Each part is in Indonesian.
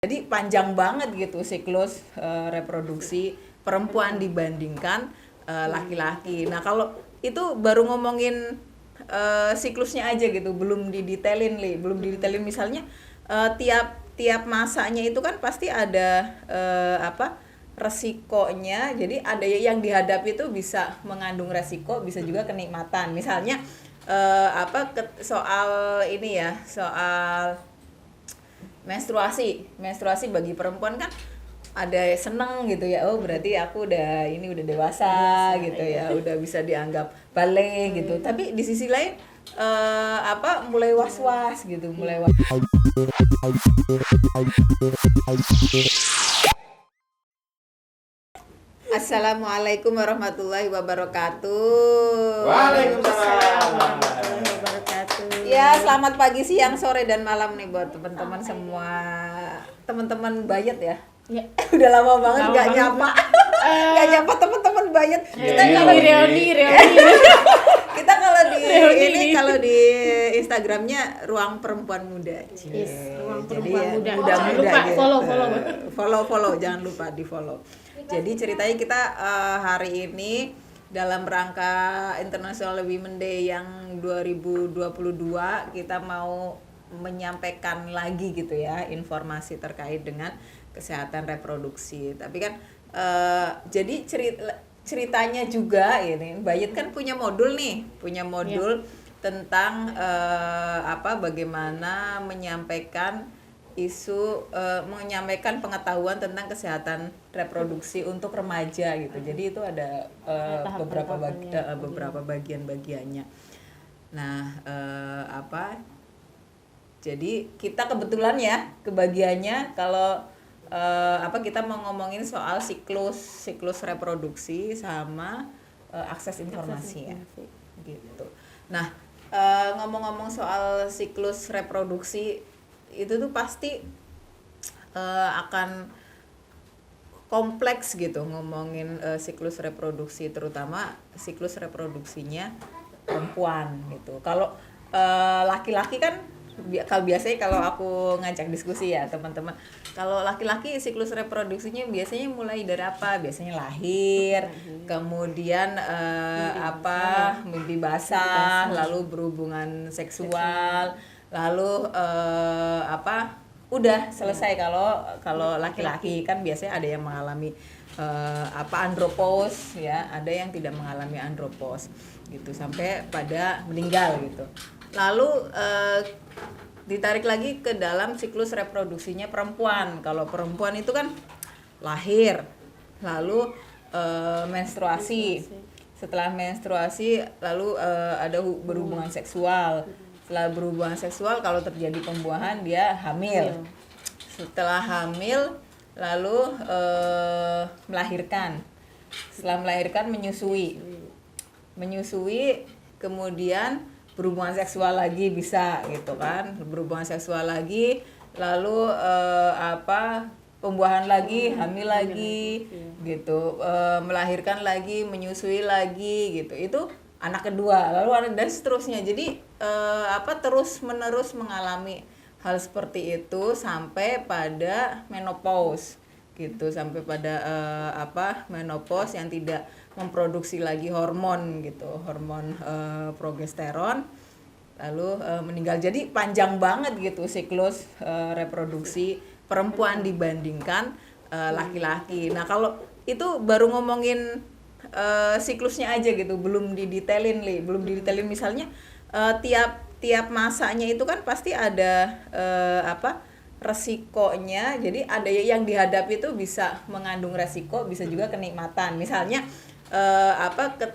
Jadi panjang banget gitu siklus reproduksi perempuan dibandingkan laki-laki. Nah kalau itu baru ngomongin siklusnya aja gitu, belum didetailin misalnya tiap masanya itu kan pasti ada resikonya. Jadi ada yang dihadapi itu bisa mengandung resiko, bisa juga kenikmatan. Misalnya soal ini ya, soal menstruasi bagi perempuan kan ada seneng gitu ya, oh berarti aku udah dewasa gitu ya, udah bisa dianggap balik gitu. Tapi di sisi lain mulai was-was gitu, Assalamualaikum warahmatullahi wabarakatuh. Waalaikumsalam warahmatullahi wabarakatuh. Ya, selamat pagi, siang, sore, dan malam nih buat teman-teman semua. Teman-teman Bayet ya. Ya. Udah lama banget nggak nyapa. Nggak nyapa teman-teman Bayet. Kita kalau Reoni. kita kalau di Instagramnya Ruang Perempuan Muda. Yes, Ruang Jadi Perempuan ya, Muda. muda-muda Jangan lupa gitu. follow. Follow, jangan lupa di follow. Jadi ceritanya kita hari ini dalam rangka International Women Day yang 2022 kita mau menyampaikan lagi gitu ya informasi terkait dengan kesehatan reproduksi. Tapi kan jadi ceritanya juga ini Bayet kan punya modul tentang bagaimana menyampaikan menyampaikan pengetahuan tentang kesehatan reproduksi untuk remaja gitu. Jadi itu ada beberapa bagian-bagiannya. Nah, jadi kita kebetulan ya kebagiannya kalau kita mau ngomongin soal siklus reproduksi sama akses informasi ya. Gitu. Nah, ngomong-ngomong soal siklus reproduksi itu tuh pasti akan kompleks gitu ngomongin siklus reproduksi, terutama siklus reproduksinya perempuan gitu. Kalau laki-laki kan biasanya kalau aku ngajak diskusi ya teman-teman, kalau laki-laki siklus reproduksinya biasanya mulai dari apa? Biasanya lahir, kemudian mimpi basah, lalu berhubungan seksual, lalu udah selesai. Kalau laki-laki kan biasanya ada yang mengalami andropause ya, ada yang tidak mengalami andropause gitu sampai pada meninggal gitu. Lalu ditarik lagi ke dalam siklus reproduksinya perempuan. Kalau perempuan itu kan lahir, lalu menstruasi. Setelah menstruasi lalu ada berhubungan seksual. Setelah berhubungan seksual kalau terjadi pembuahan dia hamil. Setelah hamil lalu melahirkan. Setelah melahirkan menyusui, kemudian berhubungan seksual lagi bisa gitu kan, berhubungan seksual lagi lalu pembuahan lagi, hamil lagi gitu, melahirkan lagi, menyusui lagi gitu. Itu anak kedua, lalu dan seterusnya. Jadi terus menerus mengalami hal seperti itu sampai pada menopause gitu, sampai pada menopause yang tidak memproduksi lagi hormon gitu, hormon progesteron, lalu meninggal. Jadi panjang banget gitu siklus reproduksi perempuan dibandingkan laki-laki. Nah kalau itu baru ngomongin siklusnya aja gitu, belum didetailin misalnya tiap masanya itu kan pasti ada resikonya. Jadi ada yang dihadapi itu bisa mengandung resiko, bisa juga kenikmatan. Misalnya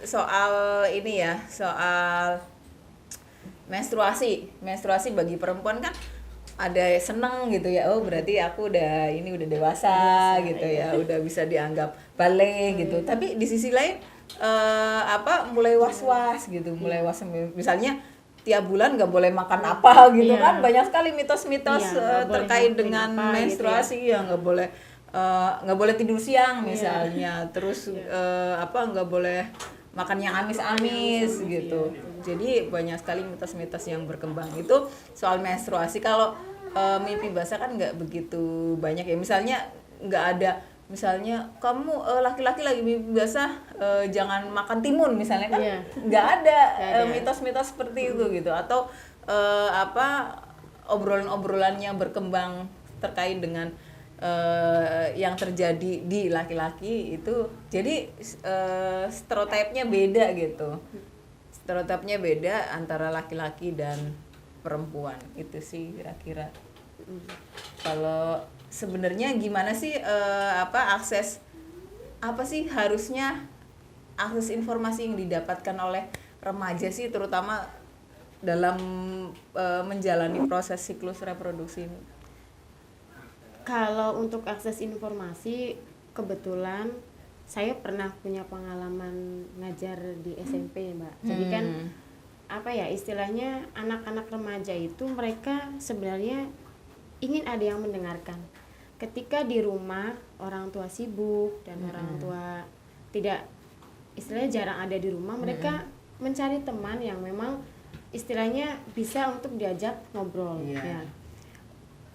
soal ini ya, soal menstruasi bagi perempuan kan ada seneng gitu ya, oh berarti aku udah dewasa gitu ya, udah bisa dianggap balik gitu. Tapi di sisi lain mulai was-was gitu, misalnya tiap bulan nggak boleh makan apa gitu kan. Banyak sekali mitos-mitos terkait dengan menstruasi gitu ya. Nggak boleh tidur siang misalnya, terus nggak boleh makan yang amis-amis gitu. Jadi banyak sekali mitos-mitos yang berkembang itu soal menstruasi. Kalau mimpi basah kan nggak begitu banyak ya. Misalnya nggak ada, misalnya kamu laki-laki lagi mimpi basah jangan makan timun misalnya kan, Iya. nggak ada Nggak ada. mitos-mitos seperti itu gitu, atau obrolan-obrolan yang berkembang terkait dengan yang terjadi di laki-laki itu. Jadi stereotipnya beda gitu, stereotipnya beda antara laki-laki dan perempuan. Itu sih kira-kira. Kalau sebenarnya gimana sih akses, apa sih harusnya akses informasi yang didapatkan oleh remaja sih, terutama dalam menjalani proses siklus reproduksi ini? Kalau untuk akses informasi, kebetulan saya pernah punya pengalaman ngajar di SMP, Mbak. Jadi kan apa ya istilahnya, anak-anak remaja itu mereka sebenarnya ingin ada yang mendengarkan. Ketika di rumah orang tua sibuk dan orang tua tidak, istilahnya jarang ada di rumah, mereka mencari teman yang memang istilahnya bisa untuk diajak ngobrol. Iya. Ya.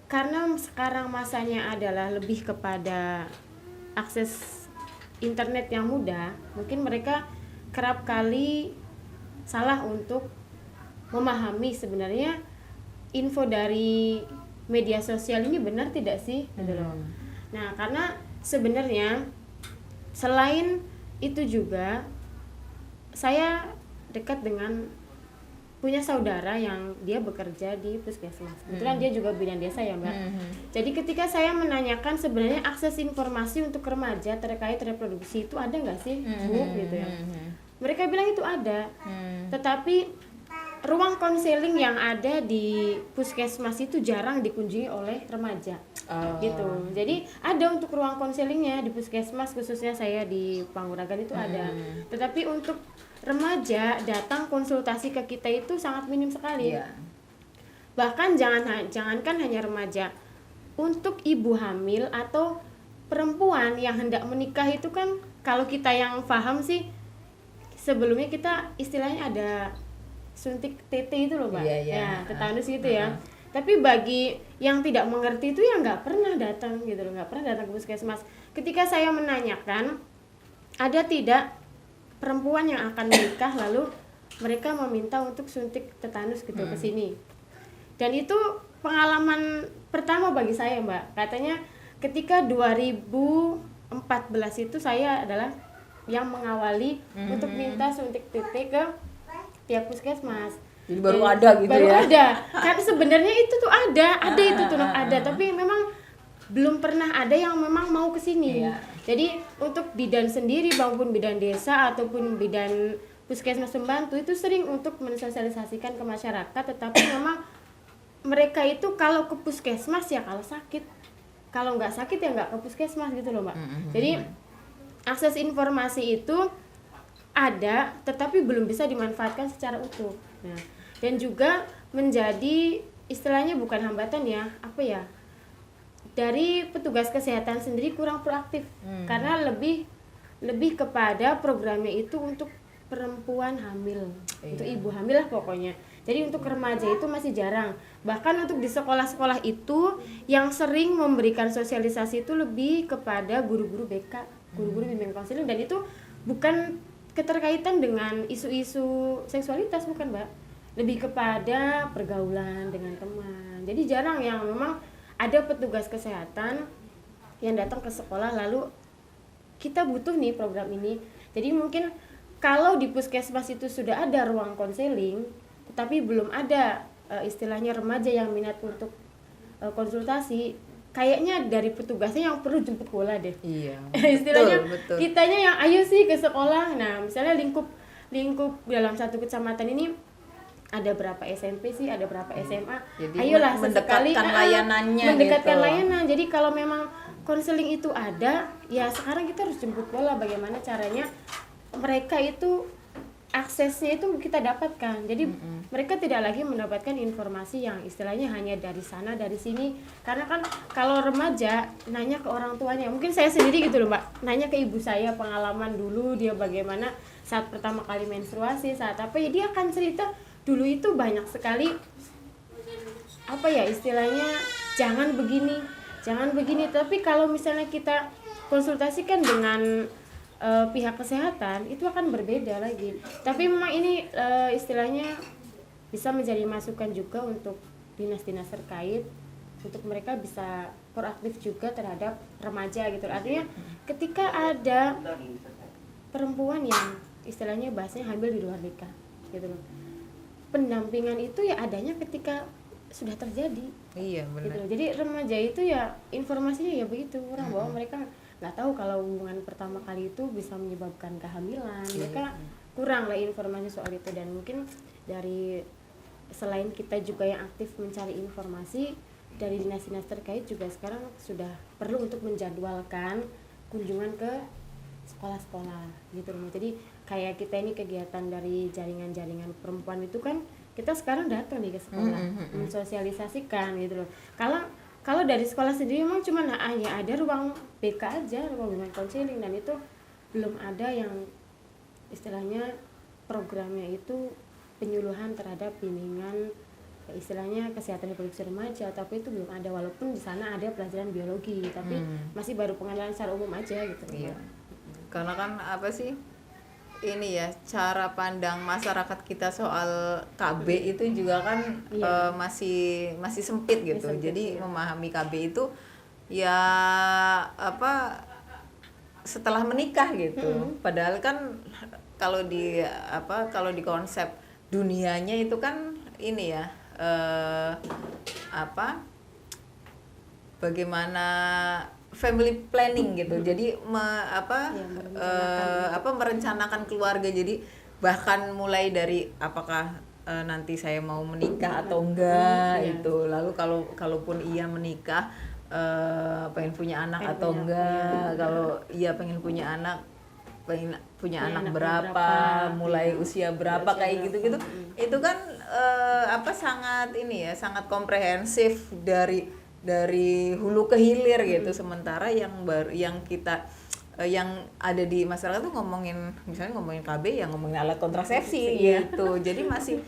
Karena sekarang masanya adalah lebih kepada akses internet yang mudah, mungkin mereka kerap kali salah untuk memahami sebenarnya info dari media sosial ini benar tidak sih, gitu loh. Nah, karena sebenarnya selain itu juga saya dekat dengan punya saudara yang dia bekerja di puskesmas. Kebetulan dia juga bidan desa ya, Mbak. Jadi ketika saya menanyakan sebenarnya akses informasi untuk remaja terkait reproduksi itu ada nggak sih, Bu, gitu ya. Mereka bilang itu ada. Tetapi ruang konseling yang ada di puskesmas itu jarang dikunjungi oleh remaja. Gitu. Jadi ada untuk ruang konselingnya di puskesmas, khususnya saya di Panguragan itu ada. Tetapi untuk remaja datang konsultasi ke kita itu sangat minim sekali. Iya. Bahkan jangankan hanya remaja, untuk ibu hamil atau perempuan yang hendak menikah itu kan, kalau kita yang paham sih sebelumnya kita istilahnya ada suntik TT itu loh, Mbak. Iya. Ya, tetanus gitu ya. Tapi bagi yang tidak mengerti itu ya nggak pernah datang gitu loh, nggak pernah datang ke puskesmas. Ketika saya menanyakan ada tidak perempuan yang akan menikah lalu mereka meminta untuk suntik tetanus gitu ke sini. Dan itu pengalaman pertama bagi saya, Mbak. Katanya ketika 2014 itu saya adalah yang mengawali untuk minta suntik TT ke pihak puskesmas. Jadi baru ada gitu baru ya? Ada. Kan sebenarnya itu tuh ada itu tuh ada, tapi memang belum pernah ada yang memang mau ke sini. Iya. Jadi untuk bidan sendiri maupun bidan desa ataupun bidan puskesmas pembantu itu sering untuk mensosialisasikan ke masyarakat, tetapi memang mereka itu kalau ke puskesmas ya kalau sakit, kalau nggak sakit ya nggak ke puskesmas gitu loh, Mbak. Jadi akses informasi itu ada, tetapi belum bisa dimanfaatkan secara utuh. Nah, dan juga menjadi istilahnya bukan hambatan ya, apa ya? Dari petugas kesehatan sendiri kurang proaktif, karena lebih kepada programnya itu untuk perempuan hamil, untuk ibu hamil lah pokoknya. Jadi untuk remaja itu masih jarang. Bahkan untuk di sekolah-sekolah itu yang sering memberikan sosialisasi itu lebih kepada guru-guru BK, guru-guru bimbingan konseling, dan itu bukan keterkaitan dengan isu-isu seksualitas, bukan, Mbak. Lebih kepada pergaulan dengan teman. Jadi jarang yang memang ada petugas kesehatan yang datang ke sekolah lalu kita butuh nih program ini. Jadi mungkin kalau di puskesmas itu sudah ada ruang konseling, tetapi belum ada istilahnya remaja yang minat untuk konsultasi, kayaknya dari petugasnya yang perlu jemput bola deh. Iya. Istilahnya betul. kitanya yang ayo sih ke sekolah. Nah, misalnya lingkup dalam satu kecamatan ini ada berapa SMP sih, ada berapa SMA. Jadi Ayolah mendekatkan sesekali layanannya mendekatkan gitu. layanan. Jadi kalau memang konseling itu ada, ya sekarang kita harus jemput bola bagaimana caranya mereka itu aksesnya itu kita dapatkan. Jadi mereka tidak lagi mendapatkan informasi yang istilahnya hanya dari sana dari sini. Karena kan kalau remaja nanya ke orang tuanya, mungkin saya sendiri gitu loh, Mbak, nanya ke ibu saya pengalaman dulu dia bagaimana saat pertama kali menstruasi, saat apa ya, dia akan cerita dulu itu banyak sekali apa ya istilahnya, jangan begini. Tapi kalau misalnya kita konsultasikan dengan pihak kesehatan, itu akan berbeda lagi. Tapi memang ini istilahnya bisa menjadi masukan juga untuk dinas-dinas terkait, untuk mereka bisa proaktif juga terhadap remaja gitu. Artinya ketika ada perempuan yang istilahnya bahasanya hamil di luar nikah gitu loh, pendampingan itu ya adanya ketika sudah terjadi. Iya benar. Gitu. Jadi remaja itu ya informasinya ya begitu, orang bahwa mereka nggak tahu kalau hubungan pertama kali itu bisa menyebabkan kehamilan. Mereka kurang lah informasi soal itu, dan mungkin dari selain kita juga yang aktif mencari informasi, dari dinas-dinas terkait juga sekarang sudah perlu untuk menjadwalkan kunjungan ke sekolah-sekolah gitu loh. Jadi kayak kita ini kegiatan dari jaringan-jaringan perempuan itu kan, kita sekarang datang nih ke sekolah mensosialisasikan gitu loh. Kalau dari sekolah sendiri memang cuma hanya ada ruang BK aja, ruang bimbingan konseling, dan itu belum ada yang istilahnya programnya itu penyuluhan terhadap bimbingan istilahnya kesehatan reproduksi remaja, tapi itu belum ada, walaupun di sana ada pelajaran biologi, tapi masih baru pengenalan secara umum aja gitu. Iya. Karena kan apa sih ini ya, cara pandang masyarakat kita soal KB itu juga kan masih sempit gitu. Jadi memahami KB itu ya apa setelah menikah gitu. Padahal kan kalau di konsep dunianya itu kan ini ya bagaimana family planning gitu. Jadi merencanakan keluarga. Jadi bahkan mulai dari apakah nanti saya mau menikah atau enggak itu. Lalu kalaupun iya menikah pengen punya anak atau enggak. Kalau iya pengen punya anak anak berapa, mulai usia berapa kayak gitu-gitu. Itu kan sangat ini ya, sangat komprehensif dari hulu ke hilir gitu. Sementara yang kita yang ada di masyarakat tuh misalnya ngomongin KB, yang ngomongin alat kontrasepsi gitu. Jadi masih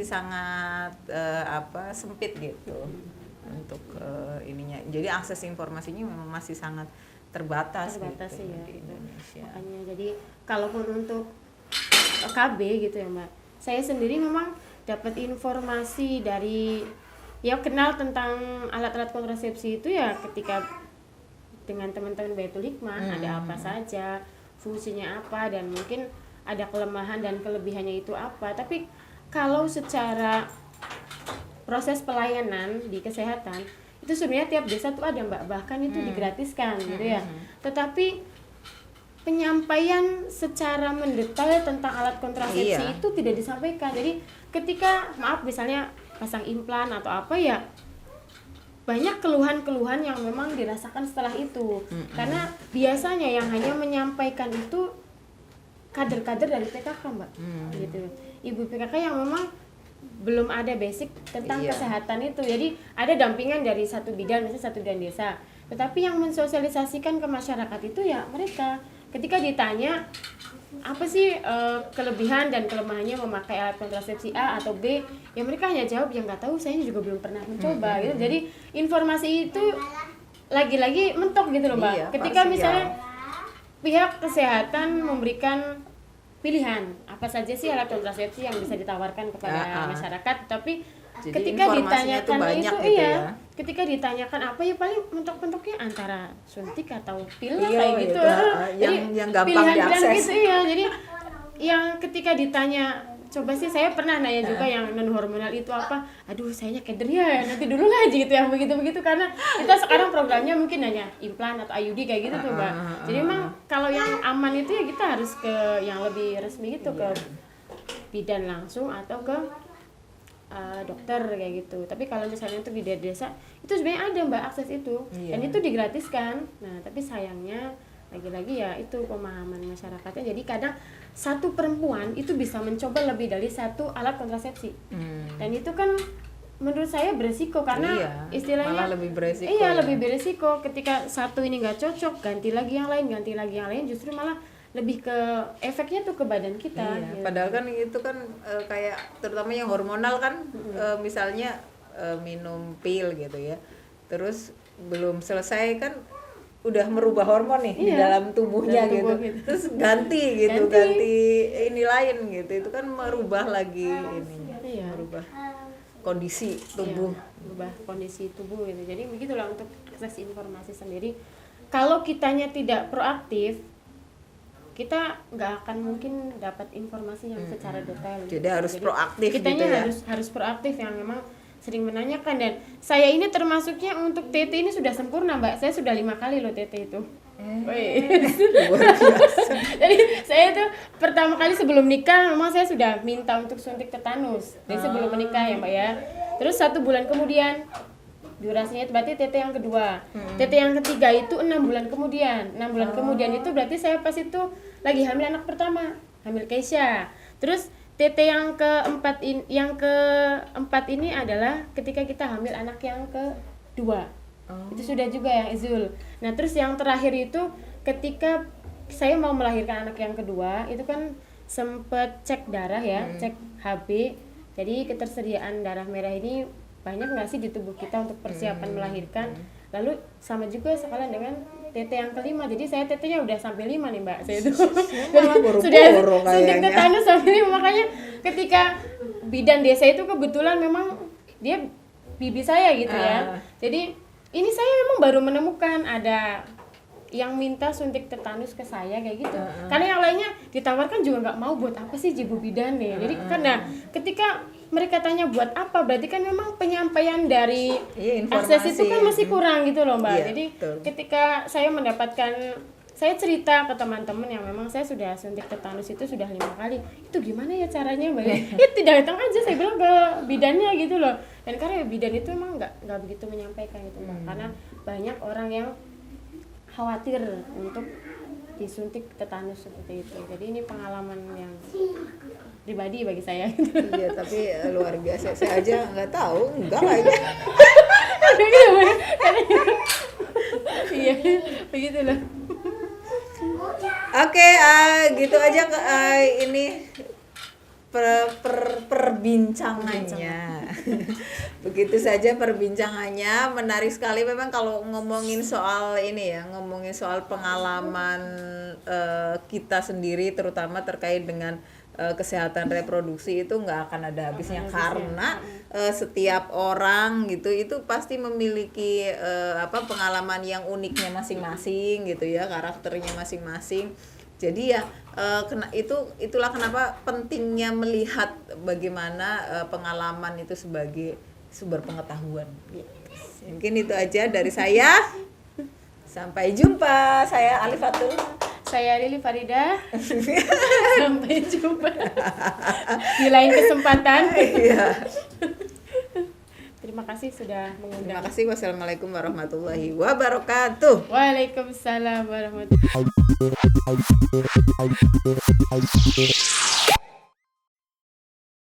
sangat sempit gitu untuk ininya. Jadi akses informasinya memang masih sangat terbatas gitu ya di Indonesia. Makanya jadi kalaupun untuk KB gitu ya Mbak, saya sendiri memang dapat informasi dari kenal tentang alat-alat kontrasepsi itu ya ketika dengan teman-teman Baitul Hikmah, ada apa saja, fungsinya apa, dan mungkin ada kelemahan dan kelebihannya itu apa. Tapi kalau secara proses pelayanan di kesehatan itu sebenarnya tiap desa tuh ada Mbak, bahkan itu digratiskan gitu ya. Tetapi penyampaian secara mendetail tentang alat kontrasepsi itu tidak disampaikan. Jadi ketika misalnya pasang implan atau apa ya, banyak keluhan-keluhan yang memang dirasakan setelah itu. Karena biasanya yang hanya menyampaikan itu kader-kader dari PKK Mbak, gitu. Ibu PKK yang memang belum ada basic tentang kesehatan itu. Jadi ada dampingan dari satu bidan, misalnya satu bidan desa. Tetapi yang mensosialisasikan ke masyarakat itu ya mereka. Ketika ditanya apa sih kelebihan dan kelemahannya memakai alat kontrasepsi A atau B, ya mereka hanya jawab ya nggak tahu, saya juga belum pernah mencoba gitu. Jadi informasi itu lagi-lagi mentok gitu loh Mbak. Ketika misalnya pihak kesehatan memberikan pilihan apa saja sih alat kontrasepsi yang bisa ditawarkan kepada masyarakat, tapi jadi ketika ditanyakan itu ketika ditanyakan apa ya paling mentok-mentoknya antara suntik atau pil kayak gitu. Yang gampang diakses. Gitu, jadi yang ketika ditanya, coba sih saya pernah nanya juga yang non hormonal itu apa, aduh sayanya keder ya, nanti dulu lah gitu yang begitu karena kita sekarang programnya mungkin hanya implan atau IUD kayak gitu tuh Mbak. Jadi memang kalau yang aman itu ya kita harus ke yang lebih resmi gitu, ke bidan langsung atau ke dokter kayak gitu. Tapi kalau misalnya untuk di desa itu sebenarnya ada Mbak akses itu dan itu digratiskan. Nah tapi sayangnya lagi-lagi ya itu pemahaman masyarakatnya. Jadi kadang satu perempuan itu bisa mencoba lebih dari satu alat kontrasepsi dan itu kan menurut saya beresiko karena istilahnya malah lebih beresiko. Lebih beresiko ketika satu ini nggak cocok, ganti lagi yang lain, justru malah lebih ke efeknya tuh ke badan kita. Padahal kan itu kan kayak terutama yang hormonal kan misalnya minum pil gitu ya. Terus belum selesai kan udah merubah hormon nih di dalam tubuhnya gitu. Terus ganti ini lain gitu. Itu kan merubah lagi ini, merubah kondisi tubuh. Merubah kondisi tubuh gitu. Jadi begitulah untuk akses informasi sendiri. Kalau kitanya tidak proaktif, kita nggak akan mungkin dapat informasi yang secara detail. Jadi harus proaktif kitanya gitu ya. harus proaktif, yang memang sering menanyakan. Dan saya ini termasuknya untuk TT ini sudah sempurna, Mbak. Saya sudah 5 kali loh TT itu. Jadi saya tuh pertama kali sebelum nikah memang saya sudah minta untuk suntik tetanus. Jadi sebelum menikah ya, Mbak ya. Terus 1 bulan kemudian durasinya itu berarti TT yang kedua. TT yang ketiga itu 6 bulan kemudian. 6 bulan kemudian itu berarti saya pas itu lagi hamil anak pertama, hamil Keisha. Terus TT yang keempat ini adalah ketika kita hamil anak yang kedua. Itu sudah juga yang Izul. Nah, terus yang terakhir itu ketika saya mau melahirkan anak yang kedua, itu kan sempet cek darah ya, cek HB. Jadi ketersediaan darah merah ini banyak nggak sih di tubuh kita untuk persiapan melahirkan. Lalu sama juga sekalian dengan TT yang kelima. Jadi saya TT-nya udah sampai 5 nih, Mbak. Saya itu sudah suntik tetanus sampai 5. Makanya ketika bidan desa itu kebetulan memang dia bibi saya gitu ya. Jadi ini saya memang baru menemukan ada yang minta suntik tetanus ke saya kayak gitu. Karena yang lainnya ditawarkan juga nggak mau, buat apa sih jibu bidan nih. Jadi karena ketika mereka tanya buat apa, berarti kan memang penyampaian dari akses itu kan masih kurang gitu loh, Mbak. Jadi ketika saya mendapatkan, saya cerita ke teman-teman yang memang saya sudah suntik tetanus itu sudah 5 kali. Itu gimana ya caranya, Mbak? Ya tidak datang aja, saya bilang ke bidannya gitu loh. Dan karena bidan itu memang nggak begitu menyampaikan gitu, Mbak. Karena banyak orang yang khawatir untuk disuntik tetanus seperti itu. Jadi ini pengalaman yang pribadi bagi saya. Iya, tapi luar biasa. Saya aja nggak tahu, enggak kayaknya. Iya, begitulah. Oke, gitu aja ini perbincangannya. Begitu saja perbincangannya, menarik sekali memang kalau ngomongin soal ini ya, ngomongin soal pengalaman kita sendiri terutama terkait dengan kesehatan reproduksi itu nggak akan ada habisnya karena setiap orang gitu itu pasti memiliki pengalaman yang uniknya masing-masing gitu ya, karakternya masing-masing. Jadi ya itulah kenapa pentingnya melihat bagaimana pengalaman itu sebagai sumber pengetahuan. Mungkin itu aja dari saya. Sampai jumpa. Saya Alifatul. Saya Lili Farida. Sampai jumpa di lain kesempatan. Terima kasih sudah mengundang. Terima kasih. Wassalamualaikum warahmatullahi wabarakatuh. Waalaikumsalam warahmatullahi wabarakatuh.